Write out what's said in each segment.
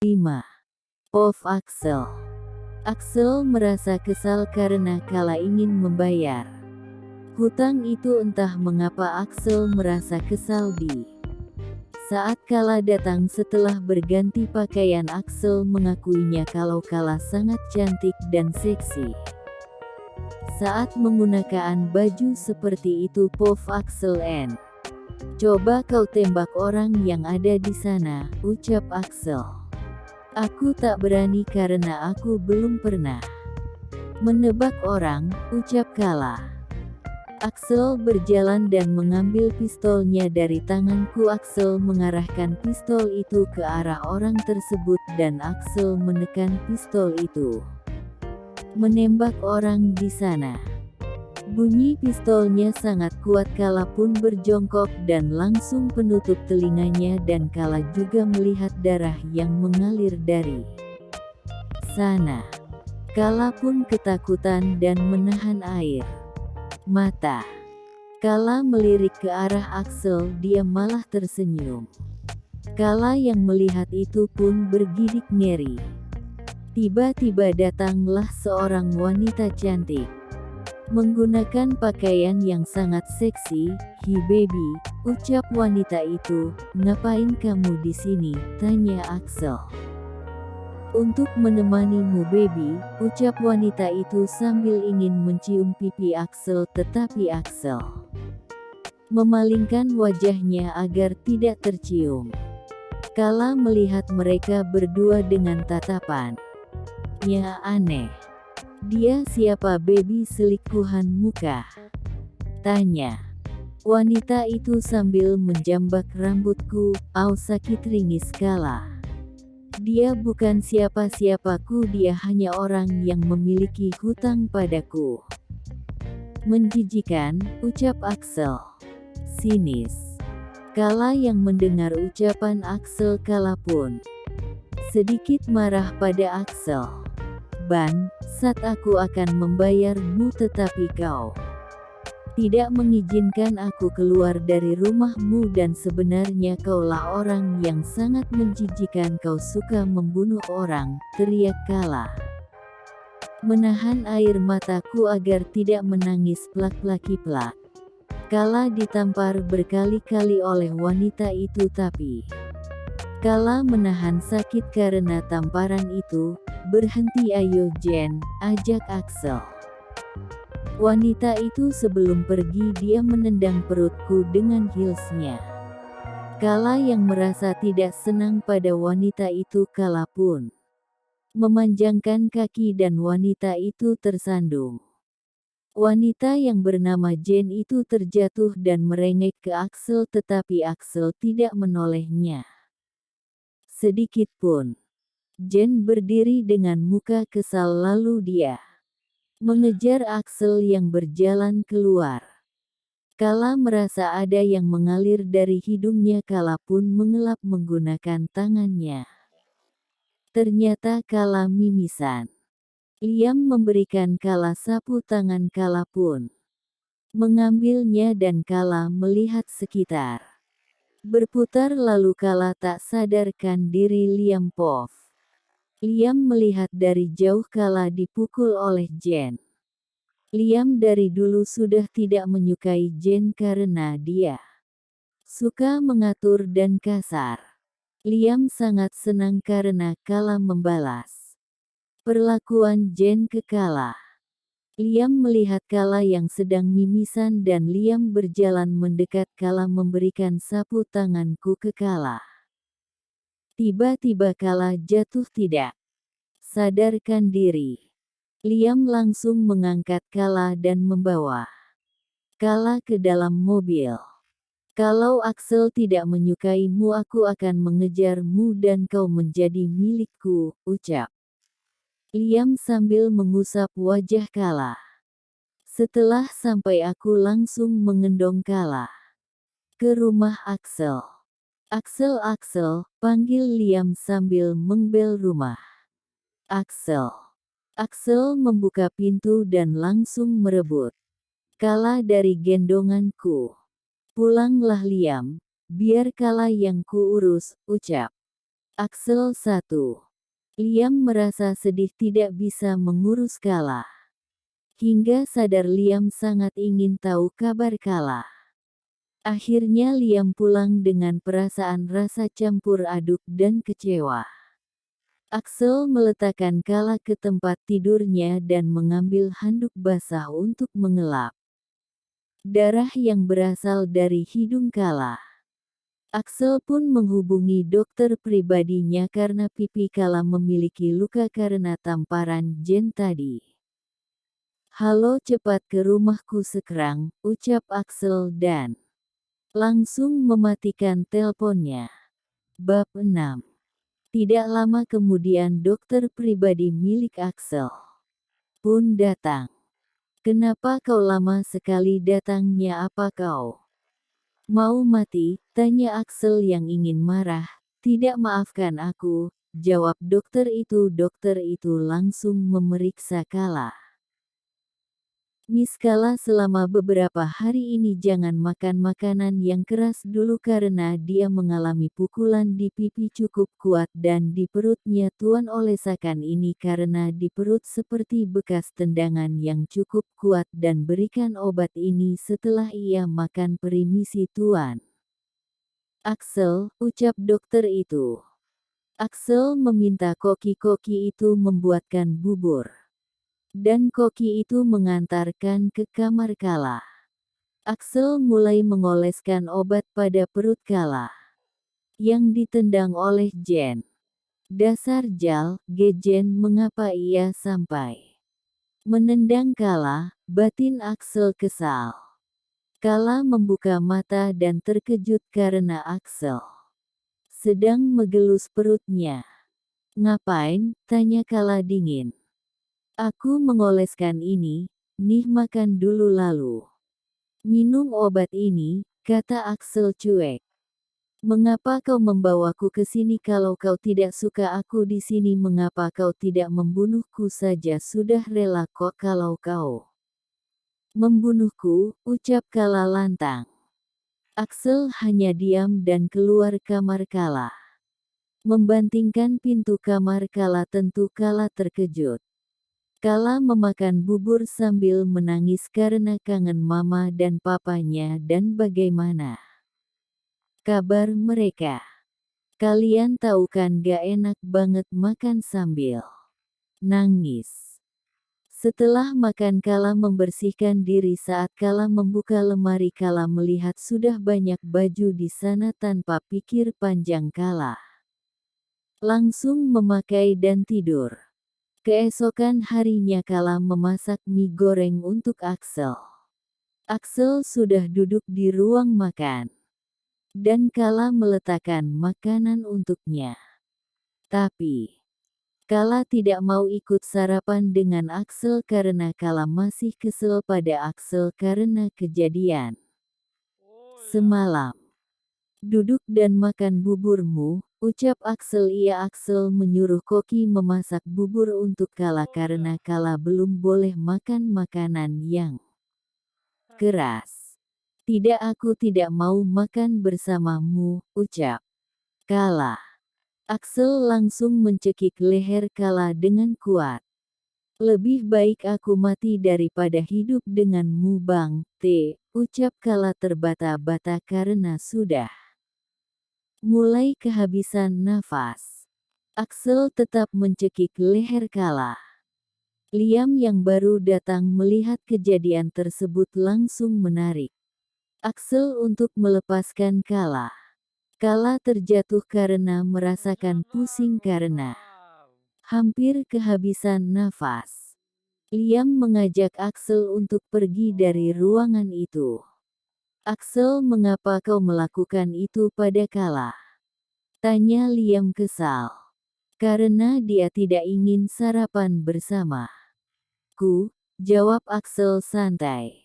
5. Pov Axel. Axel merasa kesal karena Kala ingin membayar hutang itu. Entah mengapa Axel merasa kesal di saat Kala datang setelah berganti pakaian. Axel mengakuinya kalau Kala sangat cantik dan seksi saat menggunakan baju seperti itu. Pov Axel N. "Coba kau tembak orang yang ada di sana," ucap Axel. "Aku tak berani karena aku belum pernah menebak orang," ucap Kala. Axel berjalan dan mengambil pistolnya dari tanganku. Axel mengarahkan pistol itu ke arah orang tersebut dan Axel menekan pistol itu, menembak orang di sana. Bunyi pistolnya sangat kuat. Kala pun berjongkok dan langsung penutup telinganya dan Kala juga melihat darah yang mengalir dari sana. Kala pun ketakutan dan menahan air mata. Kala melirik ke arah Axel, dia malah tersenyum. Kala yang melihat itu pun bergidik ngeri. Tiba-tiba datanglah seorang wanita cantik menggunakan pakaian yang sangat seksi. "Hi baby," ucap wanita itu. "Ngapain kamu di sini?" tanya Axel. "Untuk menemanimu baby," ucap wanita itu sambil ingin mencium pipi Axel, tetapi Axel memalingkan wajahnya agar tidak tercium. Kala melihat mereka berdua dengan tatapannya aneh. "Dia siapa baby, selingkuhan muka?" tanya wanita itu sambil menjambak rambutku. "Au, sakit," ringis Kala. "Dia bukan siapa-siapaku, dia hanya orang yang memiliki hutang padaku." "Menjijikan," ucap Axel sinis. Kala yang mendengar ucapan Axel, Kala pun sedikit marah pada Axel. "Ban, saat aku akan membayarmu tetapi kau tidak mengizinkan aku keluar dari rumahmu dan sebenarnya kaulah orang yang sangat menjijikan. Kau suka membunuh orang," teriak Kala. Menahan air mataku agar tidak menangis plak-plaki-plak. Kala ditampar berkali-kali oleh wanita itu tapi Kala menahan sakit karena tamparan itu. "Berhenti ayo Jen," ajak Axel. Wanita itu sebelum pergi dia menendang perutku dengan heelsnya. Kala yang merasa tidak senang pada wanita itu. Kala pun memanjangkan kaki dan wanita itu tersandung. Wanita yang bernama Jen itu terjatuh dan merengek ke Axel tetapi Axel tidak menolehnya sedikit pun. Jen berdiri dengan muka kesal lalu dia mengejar Axel yang berjalan keluar. Kala merasa ada yang mengalir dari hidungnya. Kala pun mengelap menggunakan tangannya. Ternyata Kala mimisan. Liam memberikan Kala sapu tangan. Kala pun mengambilnya dan Kala melihat sekitar. Berputar lalu Kala tak sadarkan diri. "Liam Pov." Liam melihat dari jauh Kala dipukul oleh Jen. Liam dari dulu sudah tidak menyukai Jen karena dia suka mengatur dan kasar. Liam sangat senang karena Kala membalas perlakuan Jen ke Kala. Liam melihat Kala yang sedang mimisan dan Liam berjalan mendekat. Kala memberikan sapu tanganku ke Kala. Tiba-tiba Kala jatuh tidak sadarkan diri. Liam langsung mengangkat Kala dan membawa Kala ke dalam mobil. "Kalau Axel tidak menyukaimu, aku akan mengejarmu dan kau menjadi milikku," ucap Liam sambil mengusap wajah Kala. Setelah sampai aku langsung mengendong Kala ke rumah Axel. "Axel, Axel," panggil Liam sambil mengbel rumah Axel. Axel membuka pintu dan langsung merebut Kala dari gendonganku. "Pulanglah Liam, biar Kala yang kuurus," ucap Axel 1. Liam merasa sedih tidak bisa mengurus Kala. Hingga sadar Liam sangat ingin tahu kabar Kala. Akhirnya Liam pulang dengan perasaan rasa campur aduk dan kecewa. Axel meletakkan Kala ke tempat tidurnya dan mengambil handuk basah untuk mengelap darah yang berasal dari hidung Kala. Axel pun menghubungi dokter pribadinya karena pipi Kala memiliki luka karena tamparan Jen tadi. "Halo, cepat ke rumahku sekarang," ucap Axel dan langsung mematikan teleponnya. Bab 6. Tidak lama kemudian dokter pribadi milik Axel pun datang. "Kenapa kau lama sekali datangnya? Apa kau mau mati?" tanya Axel yang ingin marah. "Tidak, maafkan aku," jawab dokter itu. Dokter itu langsung memeriksa Kala. "Miss Kala, selama beberapa hari ini jangan makan makanan yang keras dulu karena dia mengalami pukulan di pipi cukup kuat dan di perutnya. Tuan oleskan ini karena di perut seperti bekas tendangan yang cukup kuat dan berikan obat ini setelah ia makan." "Permisi Tuan Axel," ucap dokter itu. Axel meminta koki-koki itu membuatkan bubur. Dan koki itu mengantarkan ke kamar Kala. Axel mulai mengoleskan obat pada perut Kala yang ditendang oleh Jen. "Dasar Jal, Jen, mengapa ia sampai menendang Kala?" batin Axel kesal. Kala membuka mata dan terkejut karena Axel sedang mengelus perutnya. "Ngapain?" tanya Kala dingin. "Aku mengoleskan ini, nih, makan dulu lalu minum obat ini," kata Axel cuek. "Mengapa kau membawaku ke sini kalau kau tidak suka aku di sini? Mengapa kau tidak membunuhku saja? Sudah rela kok kalau kau membunuhku," ucap Kala lantang. Axel hanya diam dan keluar kamar Kala. Membantingkan pintu kamar Kala. Tentu Kala terkejut. Kala memakan bubur sambil menangis karena kangen mama dan papanya. "Dan bagaimana kabar mereka? Kalian tahu kan gak enak banget makan sambil nangis." Setelah makan Kala membersihkan diri. Saat Kala membuka lemari Kala melihat sudah banyak baju di sana. Tanpa pikir panjang Kala langsung memakai dan tidur. Keesokan harinya Kala memasak mie goreng untuk Axel. Axel sudah duduk di ruang makan. Dan Kala meletakkan makanan untuknya. Tapi Kala tidak mau ikut sarapan dengan Axel karena Kala masih kesel pada Axel karena kejadian semalam. "Duduk dan makan buburmu," ucap Axel. Axel menyuruh koki memasak bubur untuk Kala karena Kala belum boleh makan makanan yang keras. "Tidak, aku tidak mau makan bersamamu," ucap Kala. Axel langsung mencekik leher Kala dengan kuat. "Lebih baik aku mati daripada hidup denganmu, Bang T," ucap Kala terbata-bata karena sudah mulai kehabisan nafas. Axel tetap mencekik leher Kala. Liam yang baru datang melihat kejadian tersebut langsung menarik Axel untuk melepaskan Kala. Kala terjatuh karena merasakan pusing karena hampir kehabisan nafas. Liam mengajak Axel untuk pergi dari ruangan itu. "Axel, mengapa kau melakukan itu pada Kala?" tanya Liam kesal. "Karena dia tidak ingin sarapan bersama ku," jawab Axel santai.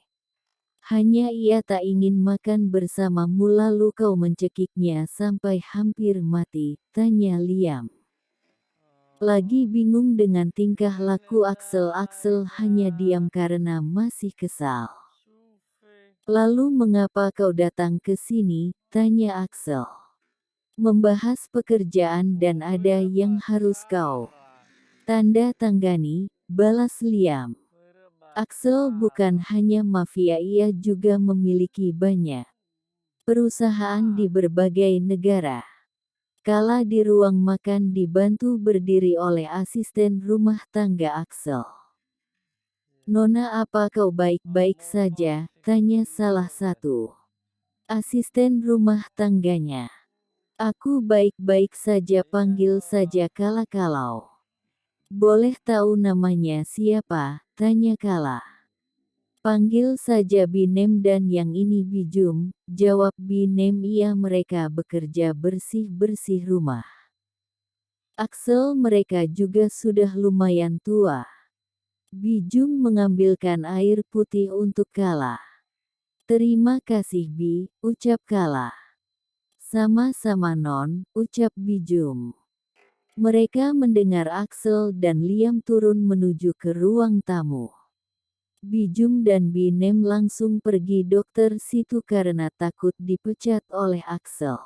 "Hanya ia tak ingin makan bersamamu." "Lalu kau mencekiknya sampai hampir mati?" tanya Liam. Lagi bingung dengan tingkah laku Axel. Axel hanya diam karena masih kesal. "Lalu mengapa kau datang ke sini?" tanya Axel. Membahas pekerjaan dan ada yang harus kau tanda tangani, balas Liam. Axel bukan hanya mafia, ia juga memiliki banyak perusahaan di berbagai negara. Kala di ruang makan dibantu berdiri oleh asisten rumah tangga Axel. "Nona, apa kau baik-baik saja?" tanya salah satu asisten rumah tangganya. "Aku baik-baik saja, panggil saja Kala." "Kalau boleh tahu namanya siapa?" tanya Kala. "Panggil saja Binem, dan yang ini Bijum," jawab Binem. "Iya, mereka bekerja bersih-bersih rumah Axel, mereka juga sudah lumayan tua." Bijum mengambilkan air putih untuk Kala. "Terima kasih Bi," ucap Kala. "Sama-sama Non," ucap Bijum. Mereka mendengar Axel dan Liam turun menuju ke ruang tamu. Bijum dan Binem langsung pergi dokter situ karena takut dipecat oleh Axel.